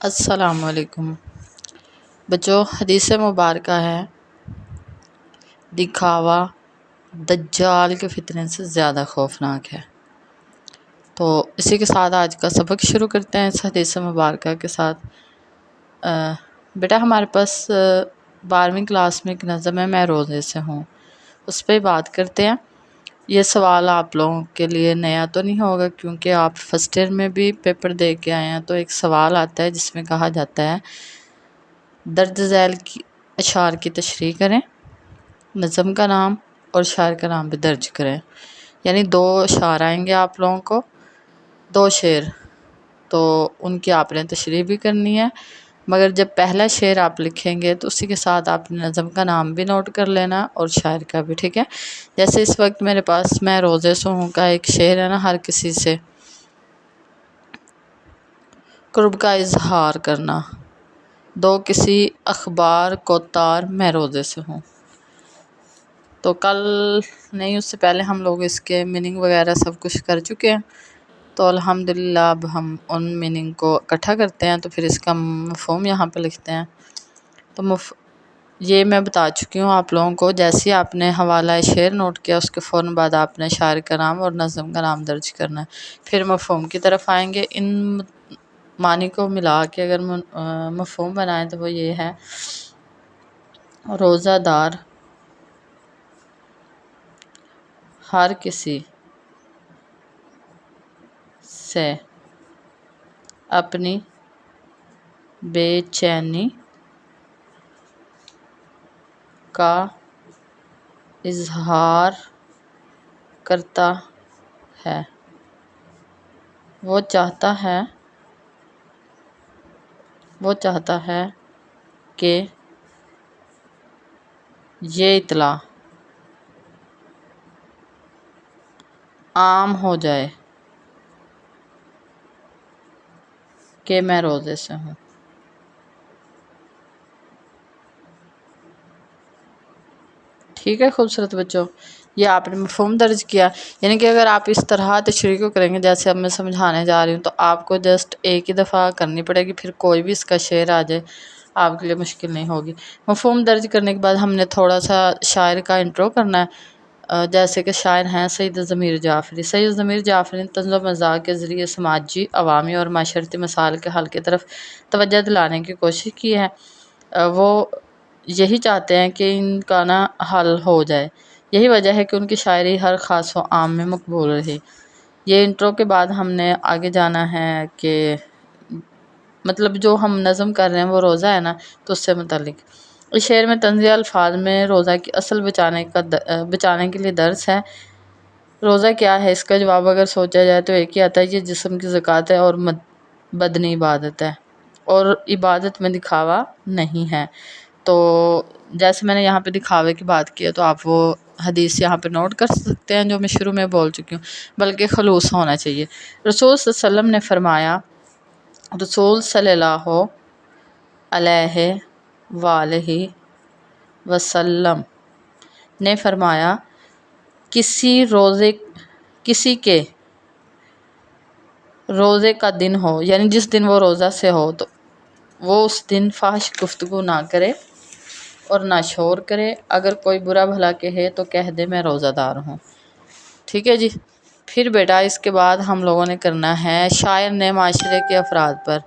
السلام علیکم بچوں، حدیث مبارکہ ہے دکھاوا دجال کے فتنے سے زیادہ خوفناک ہے۔ تو اسی کے ساتھ آج کا سبق شروع کرتے ہیں اس حدیث مبارکہ کے ساتھ۔ بیٹا ہمارے پاس 12ویں کلاس میں ایک نظم ہے میں روزے سے ہوں، اس پہ بات کرتے ہیں۔ یہ سوال آپ لوگوں کے لیے نیا تو نہیں ہوگا کیونکہ آپ فرسٹ ایئر میں بھی پیپر دے کے آئے ہیں۔ تو ایک سوال آتا ہے جس میں کہا جاتا ہے درج ذیل کی اشعار کی تشریح کریں، نظم کا نام اور شاعر کا نام بھی درج کریں۔ یعنی 2 اشعار آئیں گے آپ لوگوں کو، 2 شعر، تو ان کی آپ نے تشریح بھی کرنی ہے۔ مگر جب پہلا شعر آپ لکھیں گے تو اسی کے ساتھ آپ نے نظم کا نام بھی نوٹ کر لینا اور شاعر کا بھی، ٹھیک ہے؟ جیسے اس وقت میرے پاس میں روزے سے ہوں کا ایک شعر ہے نا، ہر کسی سے قرب کا اظہار کرنا، دو کسی اخبار کو تار میں روزے سے ہوں۔ تو کل نہیں، اس سے پہلے ہم لوگ اس کے میننگ وغیرہ سب کچھ کر چکے ہیں۔ تو الحمدللہ اب ہم ان میننگ کو اکٹھا کرتے ہیں تو پھر اس کا مفہوم یہاں پہ لکھتے ہیں۔ تو یہ میں بتا چکی ہوں آپ لوگوں کو۔ جیسے ہی آپ نے حوالہ شعر نوٹ کیا اس کے فوراً بعد آپ نے شاعر کا نام اور نظم کا نام درج کرنا ہے، پھر مفہوم کی طرف آئیں گے۔ ان معنی کو ملا کے اگر مفہوم بنائیں تو وہ یہ ہے: روزہ دار ہر کسی سے اپنی بے چینی کا اظہار کرتا ہے۔ وہ چاہتا ہے کہ یہ اطلاع عام ہو جائے کہ میں روزے سے ہوں۔ ٹھیک ہے خوبصورت بچوں، یہ آپ نے مفہوم درج کیا۔ یعنی کہ اگر آپ اس طرح تشریح کو کریں گے جیسے اب میں سمجھانے جا رہی ہوں تو آپ کو جسٹ ایک ہی دفعہ کرنی پڑے گی، پھر کوئی بھی اس کا شعر آ جائے آپ کے لیے مشکل نہیں ہوگی۔ مفہوم درج کرنے کے بعد ہم نے تھوڑا سا شاعر کا انٹرو کرنا ہے۔ جیسے کہ شاعر ہیں سید ضمیر جعفری۔ سید ضمیر جعفری نے طنز و مزاح کے ذریعے سماجی، عوامی اور معاشرتی مسائل کے حل کی طرف توجہ دلانے کی کوشش کی ہے۔ وہ یہی چاہتے ہیں کہ ان کا حل ہو جائے۔ یہی وجہ ہے کہ ان کی شاعری ہر خاص و عام میں مقبول رہی۔ یہ انٹرو کے بعد ہم نے آگے جانا ہے کہ مطلب جو ہم نظم کر رہے ہیں وہ روزہ ہے نا، تو اس سے متعلق اس شعر میں طنزیہ الفاظ میں روزہ کی اصل بچانے کے لیے درس ہے۔ روزہ کیا ہے؟ اس کا جواب اگر سوچا جائے تو ایک ہی آتا ہے، یہ جسم کی زکوٰۃ ہے اور بدنی عبادت ہے، اور عبادت میں دکھاوا نہیں ہے۔ تو جیسے میں نے یہاں پہ دکھاوے کی بات کی ہے تو آپ وہ حدیث یہاں پہ نوٹ کر سکتے ہیں جو میں شروع میں بول چکی ہوں، بلکہ خلوص ہونا چاہیے۔ رسول صلی اللہ علیہ وسلم نے فرمایا، رسول صلی اللہ علیہ وآلہ وسلم نے فرمایا، کسی کے روزے کا دن ہو، یعنی جس دن وہ روزہ سے ہو، تو وہ اس دن فحش گفتگو نہ کرے اور نہ شور کرے۔ اگر کوئی برا بھلا کہے تو کہہ دے میں روزہ دار ہوں۔ ٹھیک ہے جی۔ پھر بیٹا اس کے بعد ہم لوگوں نے کرنا ہے، شاعر نے معاشرے کے افراد پر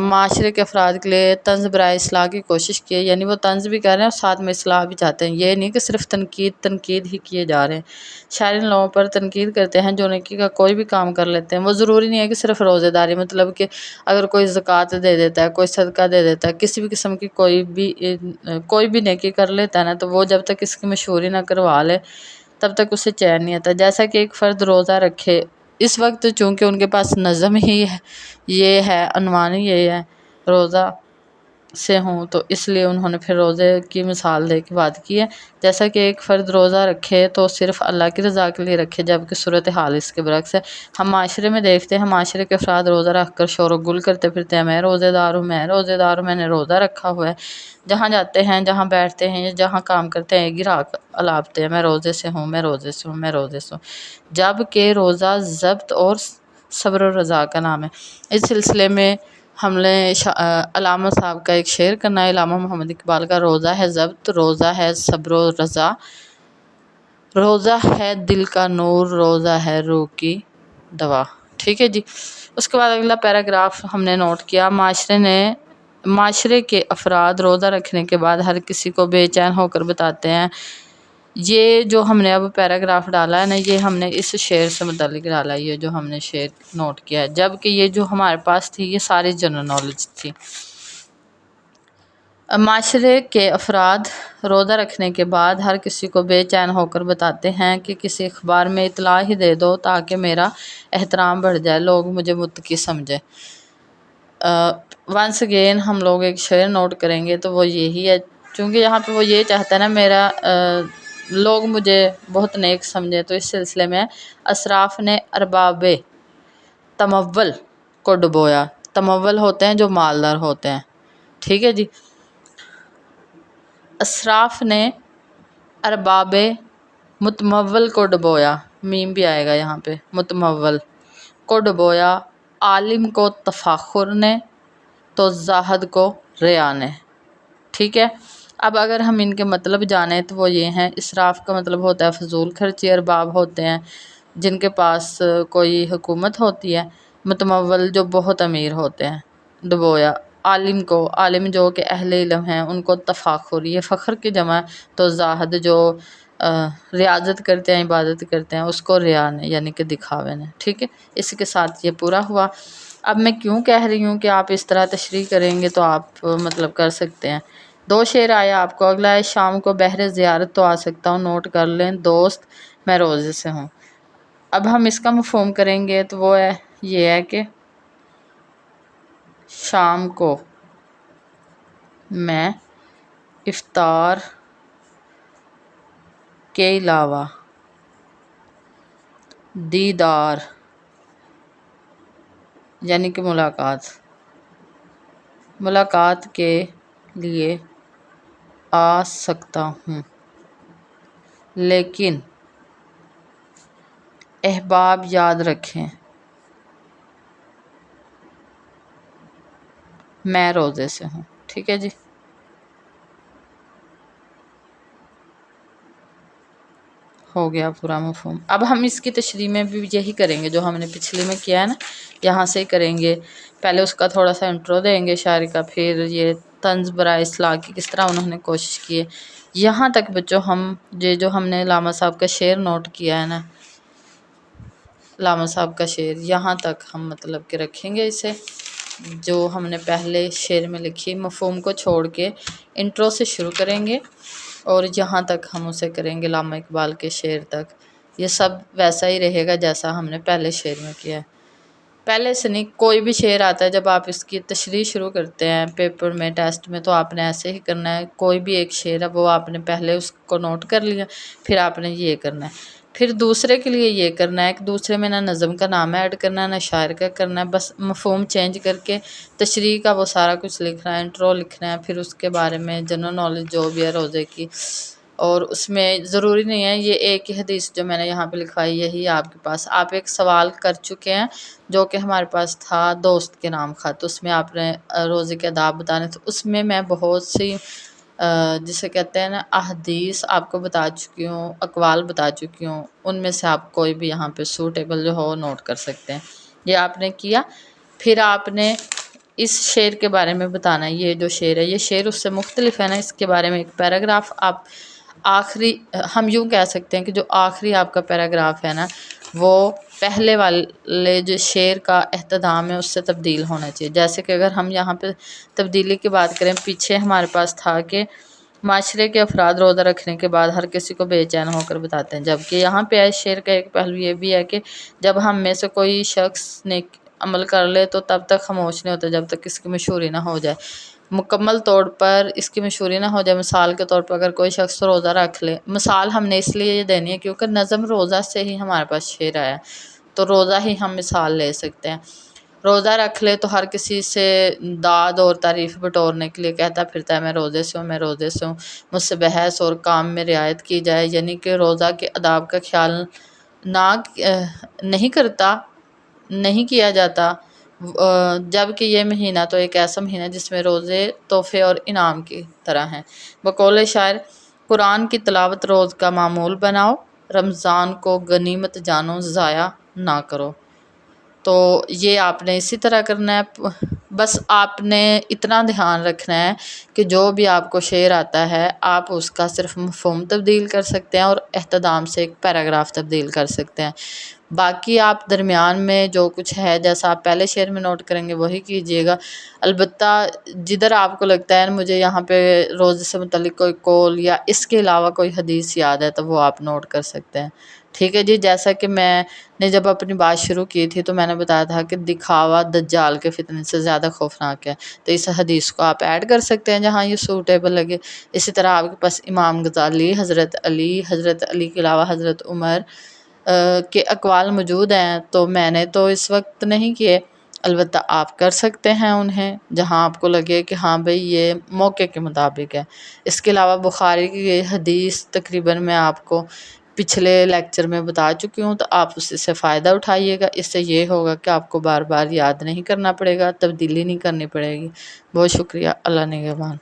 معاشرے کے افراد کے لیے طنز برائے اصلاح کی کوشش کی ہے۔ یعنی وہ طنز بھی کر رہے ہیں اور ساتھ میں اصلاح بھی چاہتے ہیں۔ یہ نہیں کہ صرف تنقید ہی کیے جا رہے ہیں۔ شاعر ان لوگوں پر تنقید کرتے ہیں جو نیکی کا کوئی بھی کام کر لیتے ہیں۔ وہ ضروری نہیں ہے کہ صرف روزہ داری، مطلب کہ اگر کوئی زکوٰۃ دے دیتا ہے، کوئی صدقہ دے دیتا ہے، کسی بھی قسم کی کوئی بھی نیکی کر لیتا ہے نا، تو وہ جب تک اس کی مشہوری نہ کروا لے تب تک اسے چین نہیں آتا۔ جیسا کہ ایک فرد روزہ رکھے، اس وقت چونکہ ان کے پاس نظم ہی ہے، یہ ہے عنوان ہی یہ ہے روزہ سے ہوں، تو اس لیے انہوں نے پھر روزے کی مثال دے کے بات کی ہے۔ جیسا کہ ایک فرد روزہ رکھے تو صرف اللہ کی رضا کے لیے رکھے، جبکہ صورتحال اس کے برعکس ہے۔ ہم معاشرے میں دیکھتے ہیں، معاشرے کے افراد روزہ رکھ کر شور و گل کرتے پھرتے ہیں، میں روزے دار ہوں، میں روزے دار ہوں، میں نے روزہ رکھا ہوا ہے۔ جہاں جاتے ہیں، جہاں بیٹھتے ہیں، جہاں کام کرتے ہیں، گراہک الاپتے ہیں، میں روزے سے ہوں، میں روزے سے ہوں، میں روزے سے ہوں، جبکہ روزہ ضبط اور صبر و رضا کا نام ہے۔ اس سلسلے میں ہم نے علامہ صاحب کا ایک شعر کرنا ہے، علامہ محمد اقبال کا، روزہ ہے ضبط، روزہ ہے صبر و رضا، روزہ ہے دل کا نور، روزہ ہے روح کی دوا۔ ٹھیک ہے جی۔ اس کے بعد اگلا پیراگراف ہم نے نوٹ کیا، معاشرے کے افراد روزہ رکھنے کے بعد ہر کسی کو بے چین ہو کر بتاتے ہیں۔ یہ جو ہم نے اب پیراگراف ڈالا ہے نا، یہ ہم نے اس شعر سے متعلق ڈالا ہے، یہ جو ہم نے شعر نوٹ کیا ہے، جبکہ یہ جو ہمارے پاس تھی یہ ساری جنرل نالج تھی۔ معاشرے کے افراد روزہ رکھنے کے بعد ہر کسی کو بے چین ہو کر بتاتے ہیں کہ کسی اخبار میں اطلاع ہی دے دو تاکہ میرا احترام بڑھ جائے، لوگ مجھے متقی سمجھے۔ ونس اگین ہم لوگ ایک شعر نوٹ کریں گے تو وہ یہی ہے، چونکہ یہاں پہ وہ یہ چاہتا ہے نا میرا لوگ مجھے بہت نیک سمجھے، تو اس سلسلے میں اشراف نے ارباب تمول کو ڈبویا۔ تمول ہوتے ہیں جو مالدار ہوتے ہیں، ٹھیک ہے جی۔ اشراف نے ارباب متمول کو ڈبویا، میم بھی آئے گا یہاں پہ، متمول کو ڈبویا، عالم کو تفاخر نے تو زاہد کو ریا نے۔ ٹھیک ہے۔ اب اگر ہم ان کے مطلب جانیں تو وہ یہ ہیں، اسراف کا مطلب ہوتا ہے فضول خرچی، ارباب ہوتے ہیں جن کے پاس کوئی حکومت ہوتی ہے، متمول جو بہت امیر ہوتے ہیں۔ ڈبویا عالم کو، عالم جو کہ اہل علم ہیں ان کو تفاخر، یہ فخر کی جمع ہے، تو زاہد جو ریاضت کرتے ہیں، عبادت کرتے ہیں، اس کو ریا نے یعنی کہ دکھاوے نے۔ ٹھیک ہے، اس کے ساتھ یہ پورا ہوا۔ اب میں کیوں کہہ رہی ہوں کہ آپ اس طرح تشریح کریں گے تو آپ مطلب کر سکتے ہیں۔ دو شعر آیا آپ کو، اگلا ہے شام کو بہر زیارت تو آ سکتا ہوں، نوٹ کر لیں، دوست میں روزے سے ہوں۔ اب ہم اس کا مفہوم کریں گے تو وہ ہے، یہ ہے کہ شام کو میں افطار کے علاوہ دیدار یعنی کہ ملاقات کے لیے آ سکتا ہوں، لیکن احباب یاد رکھیں میں روزے سے ہوں۔ ٹھیک ہے جی۔ ہو گیا پورا مفہوم۔ اب ہم اس کی تشریح میں بھی یہی کریں گے جو ہم نے پچھلے میں کیا ہے نا، یہاں سے کریں گے۔ پہلے اس کا تھوڑا سا انٹرو دیں گے شاعری کا، پھر یہ طنز برائے اصلاح کی کس طرح انہوں نے کوشش کی ہے، یہاں تک بچوں یہ جو ہم نے علامہ صاحب کا شعر نوٹ کیا ہے نا، علامہ صاحب کا شعر، یہاں تک ہم مطلب کہ رکھیں گے اسے، جو ہم نے پہلے شعر میں لکھی، مفہوم کو چھوڑ کے انٹرو سے شروع کریں گے اور یہاں تک ہم اسے کریں گے علامہ اقبال کے شعر تک۔ یہ سب ویسا ہی رہے گا جیسا ہم نے پہلے شعر میں کیا ہے۔ پہلے سے نہیں، کوئی بھی شعر آتا ہے جب آپ اس کی تشریح شروع کرتے ہیں پیپر میں، ٹیسٹ میں، تو آپ نے ایسے ہی کرنا ہے۔ کوئی بھی ایک شعر ہے وہ آپ نے پہلے اس کو نوٹ کر لیا، پھر آپ نے یہ کرنا ہے، پھر دوسرے کے لیے یہ کرنا ہے کہ دوسرے میں نہ نظم کا نام ایڈ کرنا ہے نہ شاعر کا کرنا ہے، بس مفہوم چینج کر کے تشریح کا وہ سارا کچھ لکھنا ہے، انٹرو لکھنا ہے، پھر اس کے بارے میں جنرل نالج جو بھی ہے روزے کی، اور اس میں ضروری نہیں ہے یہ ایک ہی حدیث جو میں نے یہاں پہ لکھوائی یہی آپ کے پاس، آپ ایک سوال کر چکے ہیں جو کہ ہمارے پاس تھا دوست کے نام خط، اس میں آپ نے روزے کے آداب بتانے تھے، اس میں میں بہت سی جسے کہتے ہیں نا احادیث آپ کو بتا چکی ہوں، اقوال بتا چکی ہوں، ان میں سے آپ کوئی بھی یہاں پہ سوٹیبل جو ہو نوٹ کر سکتے ہیں۔ یہ آپ نے کیا، پھر آپ نے اس شعر کے بارے میں بتانا ہے، یہ جو شعر ہے یہ شعر اس سے مختلف ہے نا، اس کے بارے میں ایک پیراگراف آپ آخری، ہم یوں کہہ سکتے ہیں کہ جو آخری آپ کا پیراگراف ہے نا وہ پہلے والے جو شعر کا اختتام ہے اس سے تبدیل ہونا چاہیے۔ جیسے کہ اگر ہم یہاں پہ تبدیلی کی بات کریں، پیچھے ہمارے پاس تھا کہ معاشرے کے افراد روزہ رکھنے کے بعد ہر کسی کو بے چین ہو کر بتاتے ہیں، جبکہ یہاں پہ شعر کا ایک پہلو یہ بھی ہے کہ جب ہم میں سے کوئی شخص نیک عمل کر لے تو تب تک خاموش نہیں ہوتا جب تک اس کی مشہوری نہ ہو جائے، مکمل طور پر اس کی مشہوری نہ ہو جائے۔ مثال کے طور پر اگر کوئی شخص روزہ رکھ لے، مثال ہم نے اس لیے یہ دینی ہے کیونکہ نظم روزہ سے ہی ہمارے پاس شعر آیا، تو روزہ ہی ہم مثال لے سکتے ہیں۔ روزہ رکھ لے تو ہر کسی سے داد اور تعریف بٹورنے کے لیے کہتا پھرتا ہے میں روزے سے ہوں، میں روزے سے ہوں، مجھ سے بحث اور کام میں رعایت کی جائے، یعنی کہ روزہ کے آداب کا خیال نہیں کرتا، نہیں کیا جاتا، جب کہ یہ مہینہ تو ایک ایسا مہینہ جس میں روزے تحفے اور انعام کی طرح ہیں۔ بقول شاعر، قرآن کی تلاوت روز کا معمول بناؤ، رمضان کو غنیمت جانو ضائع نہ کرو۔ تو یہ آپ نے اسی طرح کرنا ہے، بس آپ نے اتنا دھیان رکھنا ہے کہ جو بھی آپ کو شعر آتا ہے آپ اس کا صرف مفہوم تبدیل کر سکتے ہیں اور اہتمام سے ایک پیراگراف تبدیل کر سکتے ہیں۔ باقی آپ درمیان میں جو کچھ ہے جیسا آپ پہلے شعر میں نوٹ کریں گے وہی کیجیے گا۔ البتہ جدھر آپ کو لگتا ہے مجھے یہاں پہ روزے سے متعلق کوئی قول یا اس کے علاوہ کوئی حدیث یاد ہے تو وہ آپ نوٹ کر سکتے ہیں۔ ٹھیک ہے جی، جیسا کہ میں نے جب اپنی بات شروع کی تھی تو میں نے بتایا تھا کہ دکھاوا دجال کے فتنے سے زیادہ خوفناک ہے، تو اس حدیث کو آپ ایڈ کر سکتے ہیں جہاں یہ سوٹیبل لگے۔ اسی طرح آپ کے پاس امام غزالی، حضرت علی کے علاوہ حضرت عمر کے اقوال موجود ہیں، تو میں نے تو اس وقت نہیں کیے، البتہ آپ کر سکتے ہیں انہیں جہاں آپ کو لگے کہ ہاں بھئی یہ موقع کے مطابق ہے۔ اس کے علاوہ بخاری کی یہ حدیث تقریباً میں آپ کو پچھلے لیکچر میں بتا چکی ہوں، تو آپ اس سے فائدہ اٹھائیے گا۔ اس سے یہ ہوگا کہ آپ کو بار بار یاد نہیں کرنا پڑے گا، تبدیلی نہیں کرنی پڑے گی۔ بہت شکریہ، اللہ نگہبان۔